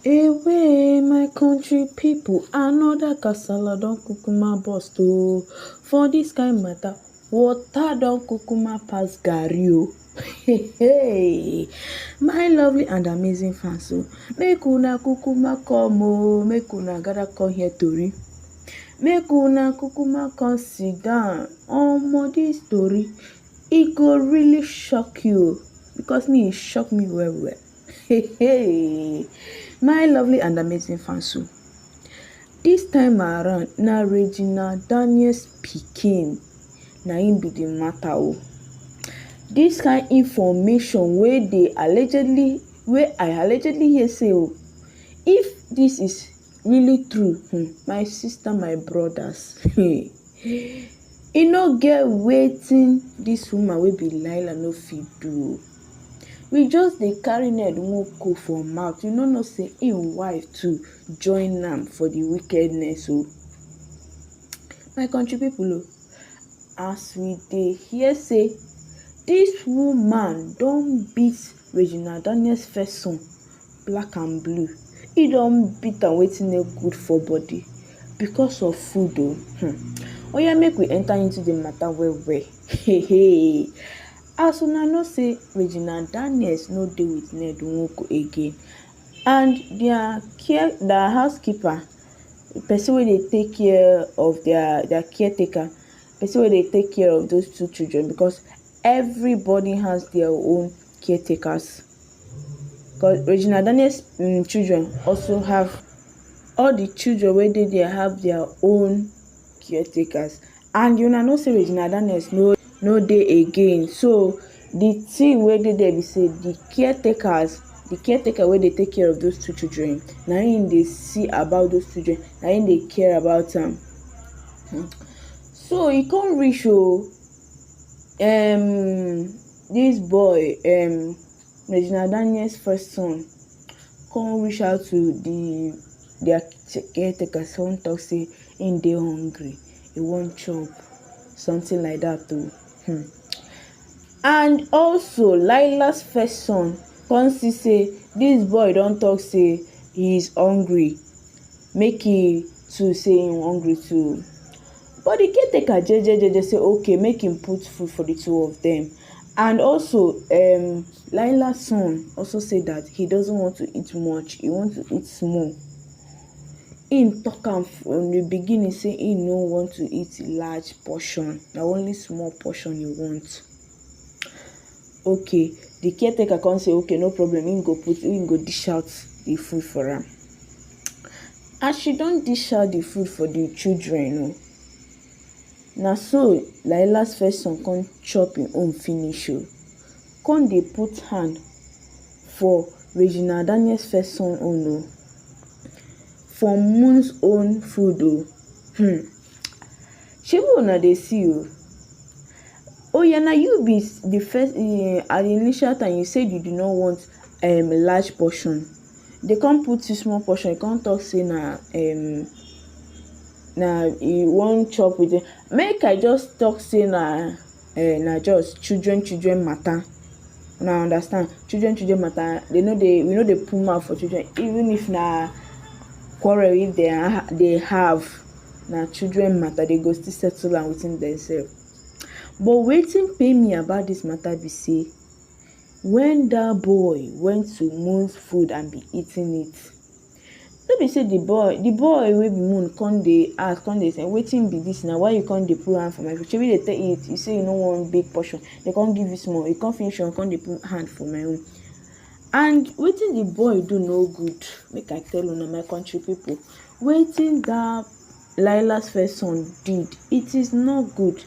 Away my country people, another kasala don kukuma burst oo. For dis kain matter, water don kukuma pass garri oo. Hey, my lovely and amazing fans oo, make una kukuma come oo, make una gather come hear tori. Make una kukuma come sit down. Omo, dis tori e go really shock you oo, because me e shock me well well. Hey, my lovely and amazing fans oo, dis time around na Regina Daniels pikin na im be the matter oo. Dis kain information wey I allegedly hear say oo, if dis is really true, my sister, my brothers, e no get wetin dis woman wey be Laila no fit do oo. We just dey carry Ned Nwoko for mouth, you no know say im wife too join am for the wickedness oo. My country people oo, as we dey hear say dis woman don beat Regina Daniels first son black and blue, e don beat am wetin no good for body because of food oo. Oya, make we enter into the matter well well. As una know say Regina Daniels no dey with Ned Nwoko again, and their housekeeper, person wey dey take care of their caretaker, person wey dey take care of those two children, because everybody has their own caretakers. Because Regina Daniels children also have, all the children wey dey there have their own caretakers, and una know say Regina Daniels no dey again. So the thing wey dey there be say the caretaker wey dey take care of those two children, na im dey see about those children, na im dey care about am. So e come reach dis boy, Regina Daniels first son, come reach out to their caretaker, come talk say im dey hungry, e wan chop something like that oo. And also Laila's first son come see say dis boy don talk say he is hungry, make e too say im hungry too. But the caretaker jeje say okay, make him put food for the two of them. And also Laila's son also say that he doesn't want to eat much, he want to eat small. Im talk am from the beginning say he no want to eat large portion, na only small portion he want. Okay, the caretaker come say okay, no problem, im go dish out the food for am. As she don dish out the food for the children, na so Laila's first son come chop im own finish oo, come dey put hand for Regina Daniels first son own oo, for Moon's own food oo. Shebi una dey see oo. Oya, na you be the first at the initial time you said you do not want large portion. They come put you small portion, you come talk say na you wan chop with them. Make I just talk say na just children matter. Una understand? Children matter. We no dey put mouth for children, even if na quarrel if they have, na children matter, they go still settle am within themselves. But wetin pain me about this matter be say, when that boy went to Moon's food and be eating it, no be say the boy wey be Moon come dey ask, come dey say wetin be this na, why you come dey put hand for my food, shebi dey take it, you say you no want big portion, they come give you small, you come finish your, come dey put hand for my own. And wetin the boy do no good, make I tell una my country people, wetin that Laila's first son did, it is not good.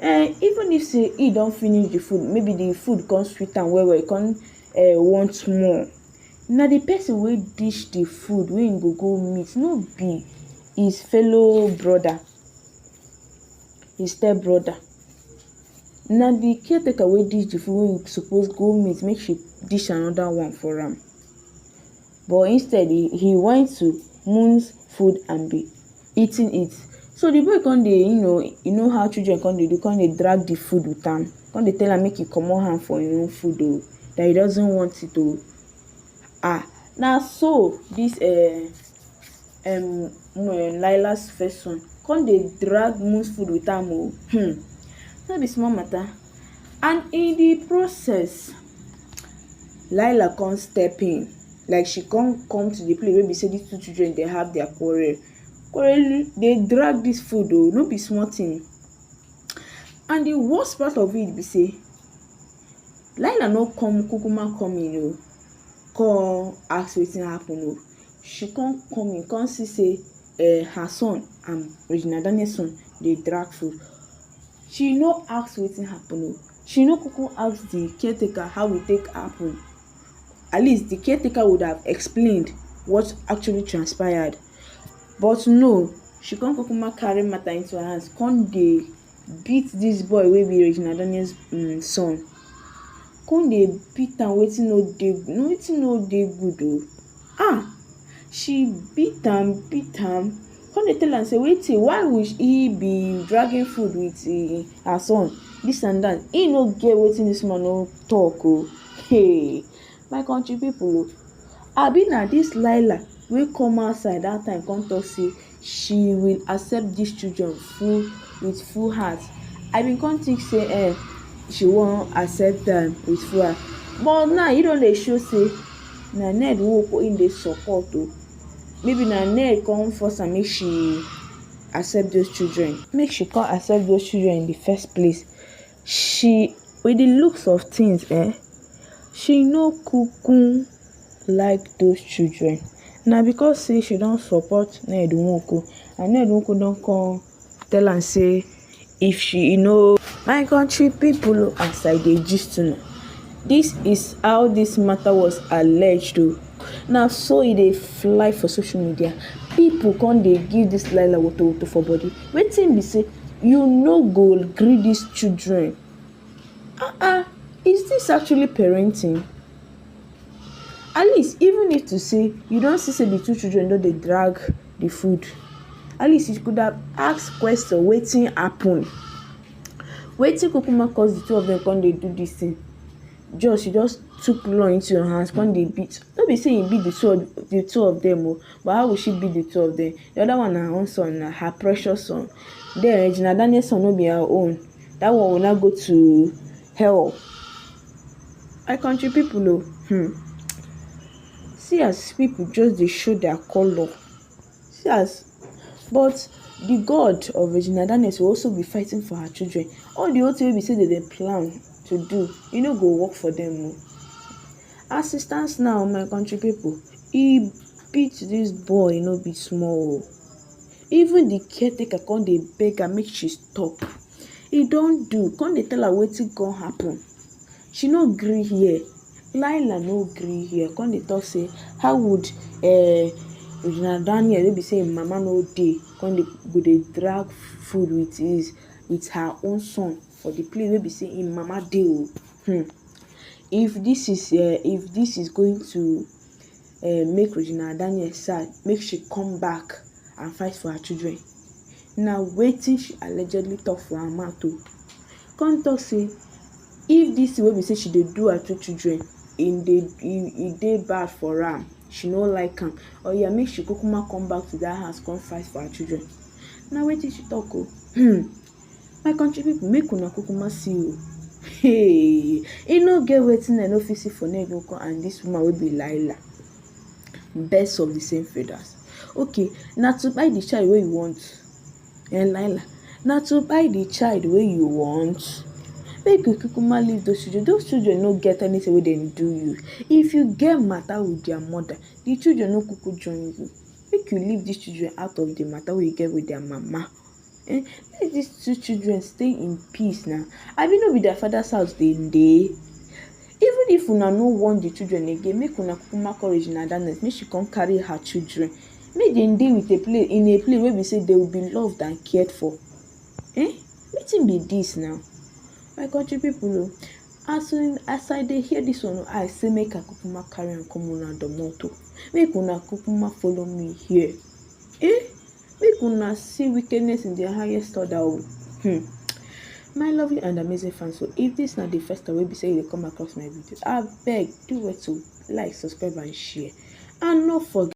Even if say he don finish the food, maybe the food come sweet am well well, come want more, na the person wey dish the food wey im go meet, no be his fellow brother, his step brother. Na the caretaker wey dish the food wey you suppose go meet, make she dish another one for am. But instead he went to Moon's food and be eating it. So the boy come dey, you know how children come dey do, come dey drag the food with am, come dey tell am make e comot hand for im own food oo, that he doesn't want it oo. Now so this Laila's first son come dey drag Moon's food with am o. No be small matter. And in the process, Laila come step in, like she come to the place wey be say these two children dey have their quarrel. Dey drag this food o, no be small thing. And the worst part of it be say Laila no kukuma come in o, come ask wetin happen o. She come in, come see say her son and Regina Daniel's son dey drag food. She no ask wetin happen o. She no kuku ask the caretaker how e take happen. At least the caretaker would have explained what actually transpired. But no, she come kukuma carry matter into her hands, come dey beat this boy wey be Regina Daniel's son. Come dey beat am wetin no dey good o. She beat am, come dey tell am say wetin, why would he be dragging food with her son, this and that. He no get wetin this man no talk o. Hey, my country people o, abi na this Laila wey come outside that time come talk say she will accept these children with full heart. I bin come think say she wan accept them with full heart, but now e don dey show say na Ned Nwoko im dey support o. Maybe na Ned come force am make she accept those children, in the first place. She, with the looks of things, she no kuku like those children. Na because say she don support Ned Nwoko, and Ned Nwoko don come tell am say if she my country people, as I dey gist una, this is how this matter was alleged o. Na so e dey fly for social media. People come dey give this Laila woto for body. Wetin be say you no go gree these children? Is this actually parenting? At least, even if to say you don see say the two children don dey drag the food, at least you could have asked question wetin happen, wetin kukuma cause the two of them come dey do this thing. You just took law into your hands, come dey beat. No be say you beat the two of them o, but how will she beat the two of them? The other one na her own son, na her precious son. Then Regina Daniel's son no be her own. That one will now go to hell. My country people o, see as people just dey show their color. But the God of Regina Daniels will also be fighting for her children. All the whole thing wey be say they dey plan to do, e no go work for them o. As it stands now, my country people, he beat this boy no be small o. Even the caretaker come dey beg her make she stop. E don do, come dey tell her wetin come happen. She no gree hear. Laila no gree hear. Come dey talk say how would Regina Daniel wey be say im mama no dey, come go dey drag food with her own son for the place wey be say im mama dey o. If this is going to make Regina Daniel sad, make she come back and fight for her children. Now wetin she allegedly talk for her mouth o. Come talk say if this wey be say she dey do her two children, e dey bad for am, she no like am, oya make she kukuma come back to that house come fight for her children. Na wetin she talk o. My country people, make una kukuma see o. Hey, e no get wetin I no fit see for Ned Nwoko and this woman wey be Laila. Birds of the same feathers. Okay, na to buy the child wey you want, Laila. Na to buy the child wey you want. Make you kukuma leave those children. Those children no get anything wey dem do you. If you get matter with their mother, the children no kuku join you. Make you leave these children out of the matter wey you get with their mama. Let these two children stay in peace now. Abi no be their father's house dem dey. Even if una no want the children again, make una kukuma call Regina Daniel, make she come carry her children. Make dem dey with in a place where we say they will be loved and cared for. Wetin be this now? My country people, as I dey hear this one, I say make I kukuma carry am come una domot. Make una kukuma follow me here. Make una see wickedness in their highest order. My lovely and amazing fans, so if this na the first time wey be say you dey come across my videos, abeg do well to like, subscribe and share. and no forget